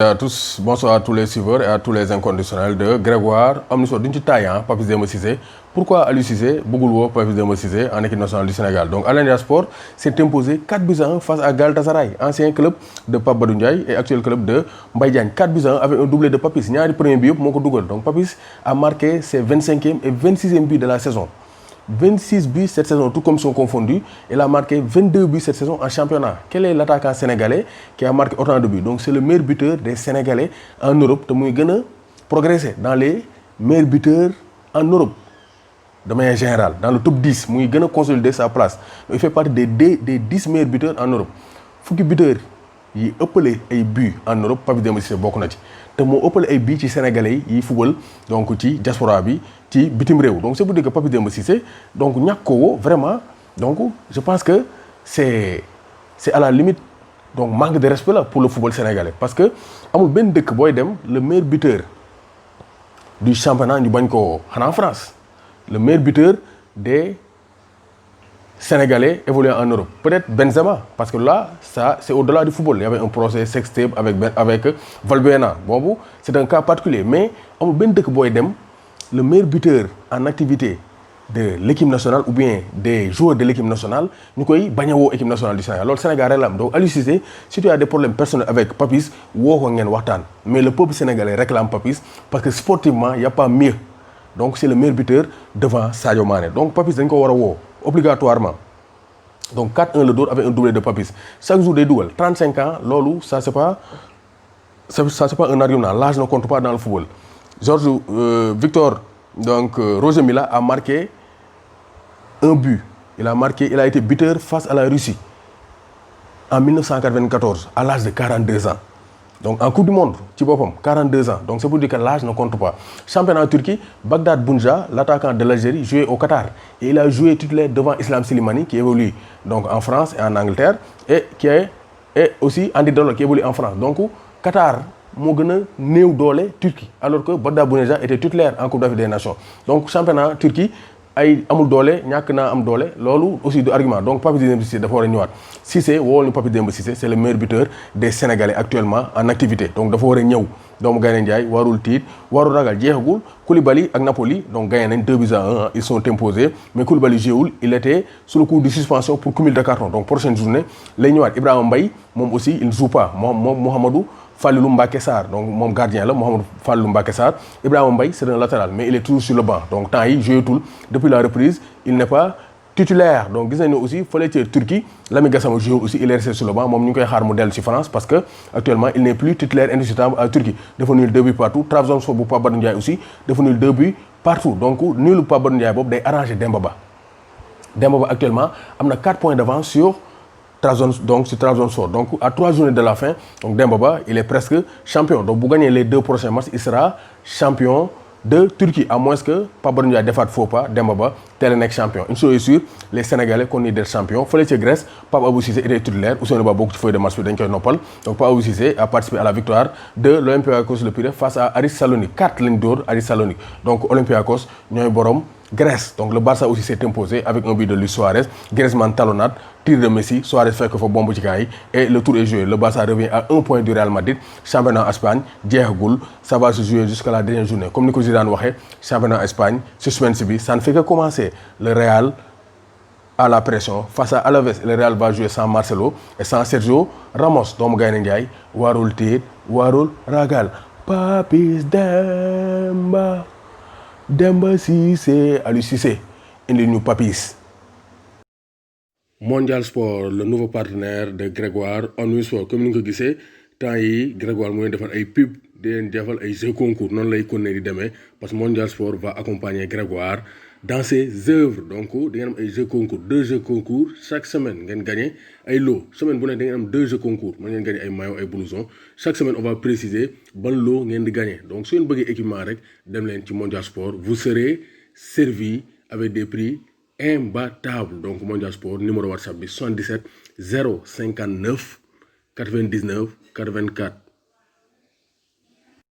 À tous, bonsoir à tous les suiveurs et à tous les inconditionnels de Grégoire am na solo duñ ci taay Papis Demba Cissé. Pourquoi Aliou Cissé bëggul woo Papis Demba Cissé en équipe nationale du Sénégal? Donc Al Nassr Sport s'est imposé 4-1 face à Galatasaray, ancien club de Pape Badou Ndiaye et actuel club de Mbaye Diagne. 4-1 avec un doublé de Papis. ñaari premier bi yëpp moo ko dugal. Donc Papis a marqué ses 25e et 26e buts de la saison. 26 buts cette saison, tout comme sont confondus. Il a marqué 22 buts cette saison en championnat. Quel est l'attaquant sénégalais qui a marqué autant de buts? Donc c'est le meilleur buteur des Sénégalais en Europe. te muy gën a progresser dans les meilleurs buteurs en Europe de manière générale. Dans le top 10 muy gën a consolider sa place. Il fait partie des 10 meilleurs buteurs en Europe. Fukki buteur yi ëppale ay buts en Europe Papis Demba Cissé bokk na ci. te moo ëppale ay buts ci Sénégalais yi football donc ci diaspora bi ci bitim réew. Donc c'est pour dire que Papis Demba Cissé donc ñàkk ko woo vraiment donc je pense que c'est à la limite donc manque de respect là pour le football sénégalais. Parce que amul benn dëkk booy dem le meilleur buteur du championnat ñu bañ ko woo xanaa en France le meilleur buteur des Sénégalais évoluant en Europe. Peut-être Benzema, parce que là, ça, c'est au-delà du football. Il y avait un procès sextape avec Valbuena. Bon, c'est un cas particulier. Mais, on ben dek boy dem, le meilleur buteur en activité de l'équipe nationale ou bien des joueurs de l'équipe nationale, nous koy bagna wo équipe nationale du Sénégal. Alors, le Sénégal réclame. Donc, Aliou Cissé, si tu as des problèmes personnels avec Papis, wo ko ngeen waxtaan. Mais le peuple sénégalais réclame Papis parce que sportivement, il n'y a pas mieux. Donc, c'est le meilleur buteur devant Sadio Mané. Donc, Papis, dañ ko wara wo obligatoirement. Donc 4-1 le dóor avec un doublé de Papis. Chaque jour des doubles. 35 ans, lolo, ça c'est pas un argument. L'âge ne compte pas dans le football. Victor, donc Roger Mila a marqué un but. Il a été buteur face à la Russie en 1994 à l'âge de 42 ans. Donc en Coupe du Monde, 42 ans. Donc c'est pour dire que l'âge ne compte pas. Championnat en Turquie, Bagdad Bounja, l'attaquant de l'Algérie, jouait au Qatar. Et il a joué titulaire devant Islam Slimani qui évolue donc en France et en Angleterre. Et aussi Andy Dollo qui évolue en France. Donc Qatar, moo gën a néew doole Turquie. Alors que Bagdad Bounja était titulaire en Coupe d'Afrique des Nations. Donc championnat Turquie, ay amul doole ñàkk naa am doole loolu aussi du argument. Donc Papis Demba Cissé dafa war a ñëwaat. Cissé woowal ñu Papis Demba Cissé c'est le meilleur buteur des Sénégalais actuellement en activité. Donc dafa war a ñëw doomu Gaynde Njaay warul tiit warul ragal jeexagul. Koulibaly ak Napoli donc gagné nañ 2-1 ils sont imposés mais Koulibaly joué il était sous le coup de suspension pour cumul de carton. Donc prochaine journée lay ñëwaat. Ibrahima Mbaye moom aussi il ne joue pas moom Mouhamadou Fallilou Mbacké Sarr donc mon gardien là Mouhamadou Fallilou Mbacké Sarr. Ibrahima Mbaye c'est un latéral mais il est toujours sur le banc. Donc temps yi joué tout depuis la reprise il n'est pas titulaire. Donc gis nañu aussi fële ca Turquie Lamine Gassama joué aussi il est resté sur le banc moom ñu ngi koy xaar mu dellu ci France parce que actuellement il n'est plus titulaire indiscutable à Turquie. dafa nul 2 buts partout. Trabzonspor bu Pape Badou Ndiaye aussi dafa nul 2 buts partout. Donc nul Pape Badou Ndiaye boobu day arrangé Demba Ba. Demba Ba actuellement am na 4 points d'avance sur Trabzonspor. Donc à 3 journées de la fin donc Demba Ba il est presque champion. Donc bu gagner les 2 prochains matchs il sera champion de Turquie à moins que Pape Badou Ndiaye defaat faux pas Demba Ba teel a nekk champion. Une chose est sûre les Sénégalais continuent d'être champions. Fële ca Grèce Pape Abou Cissé était titulaire Ousseynou Ba bokk ci feuille de match bi dañ koy noppal. Donc Pape Abou Cissé a participé à la victoire de l'Olympiakos le Pirée face à Aris Salonique 4 lañ dóor Aris Salonique. Donc Olympiakos ñooy borom Grèce. Donc le Barça aussi s'est imposé avec un but de Luis Suarez. Griezmann talonnade, tir de Messi, Suarez fait que faut bombe ci camp yi et le tour est joué. Le Barça revient à 1 point du Real Madrid. Championnat en Espagne jeexagul ça va se jouer jusqu'à la dernière journée. Comme ni ko Zidane waxee championnat en Espagne suspense bi ça ne fait que commencer. Le Real a la pression face à Alaves. Le Real va jouer sans Marcelo et sans Sergio Ramos. doomu Gaynde Njaay warul tiit warul ragal. Papis Demba Cissé, Aliou Cissé indi ñu Papis. Mondial Sport le nouveau partenaire de Grégoire ONU Sport comme ni nga ko gisee temps yi Grégoire mooy defar ay pub di leen defal ay jeux concours noonu lay continuer di demee parce que Mondial Sport va accompagner Grégoire dans ses œuvres. Donc da ngeen am ay jeux concours 2 jeux concours chaque semaine ngeen gagné ay lot semaine bu ne da ngeen am 2 jeux concours mën ngeen gagné ay maillots ay blousons chaque semaine on va préciser ban lot ngeen di gagné. Donc su ngeen bëggee équipement rek dem leen ci Mondial Sport vous serez servi avec des prix imbattables. Donc Mondial Sport numéro WhatsApp bi 77 059 99 84